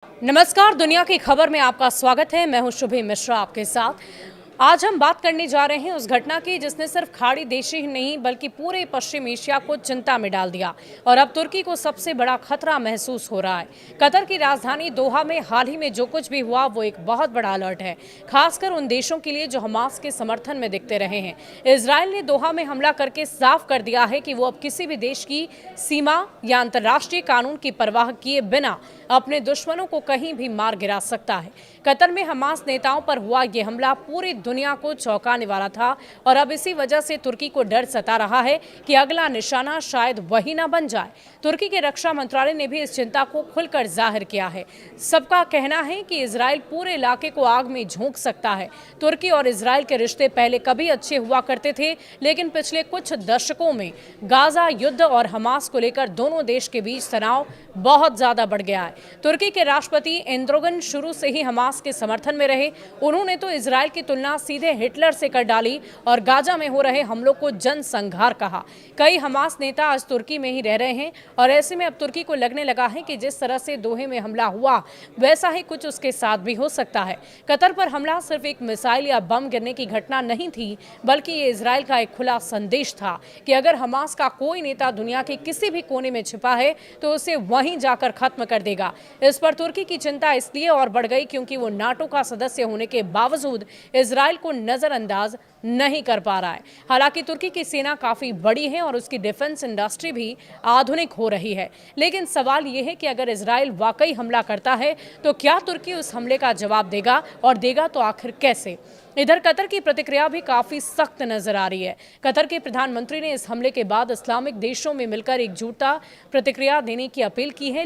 नमस्कार, दुनिया की खबर में आपका स्वागत है। मैं हूं शुभी मिश्रा आपके साथ। आज हम बात करने जा रहे हैं उस घटना की जिसने सिर्फ खाड़ी देश ही नहीं बल्कि पूरे पश्चिम एशिया को चिंता में डाल दिया और अब तुर्की को सबसे बड़ा खतरा महसूस हो रहा है। कतर की राजधानी दोहा में हाल ही में जो कुछ भी हुआ वो एक बहुत बड़ा अलर्ट है, खासकर उन देशों के लिए जो हमास के समर्थन में दिखते रहे हैं। इजराइल ने दोहा में हमला करके साफ कर दिया है कि वो अब किसी भी देश की सीमा या अंतर्राष्ट्रीय कानून की परवाह किए बिना अपने दुश्मनों को कहीं भी मार गिरा सकता है। कतर में हमास नेताओं पर हुआ ये हमला पूरी दुनिया को चौंकाने वाला था और अब इसी वजह से तुर्की को डर सता रहा है कि अगला निशाना शायद वही ना बन जाए। तुर्की के रक्षा मंत्रालय ने भी इस चिंता को खुलकर जाहिर किया है। सबका कहना है कि इजराइल पूरे इलाके को आग में झोंक सकता है। तुर्की और इजराइल के रिश्ते पहले कभी अच्छे हुआ करते थे, लेकिन पिछले कुछ दशकों में गाजा युद्ध और हमास को लेकर दोनों देश के बीच तनाव बहुत ज्यादा बढ़ गया है। तुर्की के राष्ट्रपति एर्दोगन शुरू से ही हमास के समर्थन में रहे। उन्होंने तो इजराइल की तुलना सीधे हिटलर से कर डाली और गाजा में हो रहे हमलों को जनसंहार कहा। कई हमास नेता आज तुर्की में ही रह रहे हैं और ऐसे में अब तुर्की को लगने लगा है कि जिस तरह से दोहे में हमला हुआ वैसा ही कुछ उसके साथ भी हो सकता है। कतर पर हमला सिर्फ एक मिसाइल या बम गिरने की घटना नहीं थी, बल्कि ये इजराइल का एक खुला संदेश था कि अगर हमास का कोई नेता दुनिया के किसी भी कोने में छिपा है तो उसे वहीं जाकर खत्म कर देगा। इस पर तुर्की की चिंता इसलिए और बढ़ गई क्योंकि वो नाटो का सदस्य होने के बावजूद इजराइल को नजरअंदाज नहीं कर पा रहा है। हालांकि तुर्की की सेना काफी बड़ी है और उसकी डिफेंस इंडस्ट्री भी आधुनिक हो रही है, लेकिन सवाल यह है कि अगर इजराइल वाकई हमला करता है तो क्या तुर्की उस हमले का जवाब देगा और देगा तो आखिर कैसे। इधर कतर की प्रतिक्रिया भी काफी सख्त नजर आ रही है। कतर के प्रधानमंत्री ने इस हमले के बाद इस्लामिक देशों में मिलकर एकजुटता प्रतिक्रिया देने की अपील की है,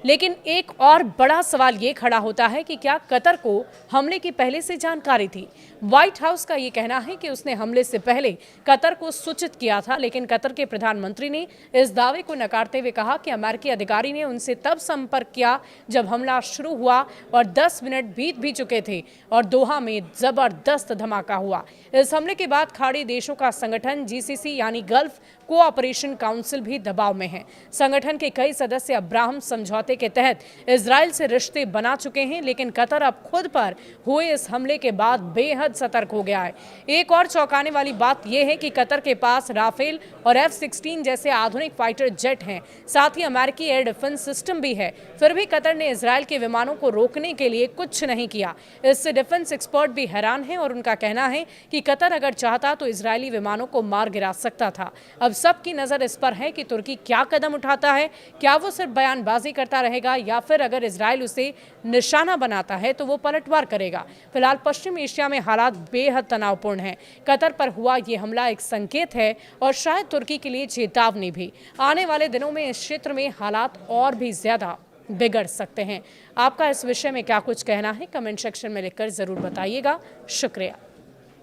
लेकिन एक और बड़ा सवाल ये खड़ा होता है कि क्या कतर को हमले की पहले से जानकारी थी। व्हाइट हाउस का ये कहना है कि उसने हमले से पहले कतर को सूचित किया था, लेकिन कतर के प्रधानमंत्री ने इस दावे को नकारते हुए कहा कि अमेरिकी अधिकारी ने उनसे तब संपर्क किया जब हमला शुरू हुआ और 10 मिनट बीत भी चुके थे और दोहा में जबरदस्त धमाका हुआ। इस हमले के बाद खाड़ी देशों का संगठन जीसीसी यानी गल्फ कोऑपरेशन काउंसिल भी दबाव में है। संगठन के कई सदस्य अब्राहम समझौते के तहत इजराइल से रिश्ते बना चुके हैं, लेकिन कतर अब खुद पर हुए इस हमले के बाद बेहद सतर्क हो गया है। एक और चौंकाने वाली बात यह है कि कतर के पास राफेल और F-16 जैसे आधुनिक फाइटर जेट हैं, साथ ही अमेरिकी एयर डिफेंस सिस्टम भी है। फिर भी कतर ने इजराइल के विमानों को रोकने के लिए कुछ नहीं किया। इससे डिफेंस एक्सपर्ट भी हैरान हैं और उनका कहना है कि कतर अगर चाहता तो इजरायली विमानों को मार गिरा सकता था। अब सबकी नजर इस पर है कि तुर्की क्या कदम उठाता है। क्या वो सिर्फ बयानबाजी करता रहेगा या फिर अगर इजराइल उसे निशाना बनाता है तो वो पलटवार करेगा। फिलहाल पश्चिम एशिया में हालात बेहद तनावपूर्ण हैं। कतर पर हुआ ये हमला एक संकेत है और शायद तुर्की के लिए चेतावनी भी। आने वाले दिनों में इस क्षेत्र में हालात और भी ज्यादा बिगड़ सकते हैं। आपका इस विषय में क्या कुछ कहना है, कमेंट सेक्शन में लिखकर जरूर बताइएगा। शुक्रिया।